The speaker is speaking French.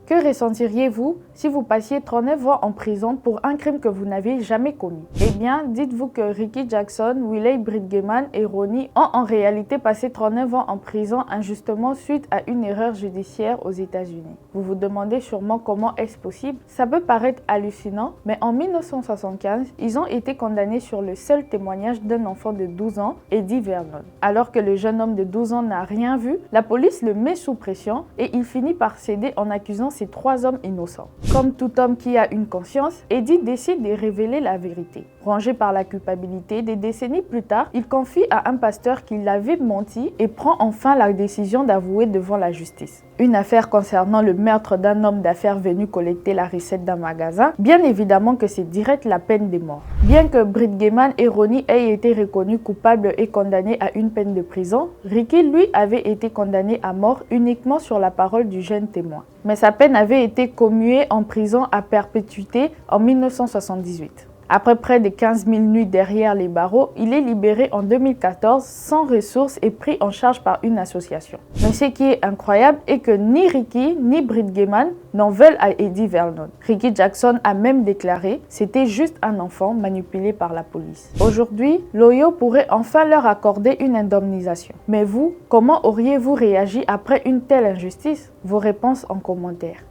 Que ressentiriez-vous si vous passiez 39 ans en prison pour un crime que vous n'avez jamais commis? Eh bien, dites-vous que Ricky Jackson, Wiley Bridgman et Ronnie ont en réalité passé 39 ans en prison injustement suite à une erreur judiciaire aux États-Unis. Vous vous demandez sûrement comment est-ce possible? Ça peut paraître hallucinant, mais en 1975, ils ont été condamnés sur le seul témoignage d'un enfant de 12 ans, Eddie Vernon. Alors que le jeune homme de 12 ans n'a rien vu, la police le met sous pression et il finit par céder en accusant ces 3 hommes innocents. Comme tout homme qui a une conscience, Eddie décide de révéler la vérité. Rongé par la culpabilité, des décennies plus tard, il confie à un pasteur qu'il avait menti et prend enfin la décision d'avouer devant la justice. Une affaire concernant le meurtre d'un homme d'affaires venu collecter la recette d'un magasin, bien évidemment que c'est direct la peine de mort. Bien que Bridgman et Ronnie aient été reconnus coupables et condamnés à une peine de prison, Ricky, lui, avait été condamné à mort uniquement sur la parole du jeune témoin. Mais sa peine avait été commuée en prison à perpétuité en 1978. Après près de 15 000 nuits derrière les barreaux, il est libéré en 2014 sans ressources et pris en charge par une association. Mais ce qui est incroyable est que ni Ricky ni Bridgman n'en veulent à Eddie Vernon. Ricky Jackson a même déclaré « c'était juste un enfant manipulé par la police ». Aujourd'hui, l'Ohio pourrait enfin leur accorder une indemnisation. Mais vous, comment auriez-vous réagi après une telle injustice? Vos réponses en commentaire.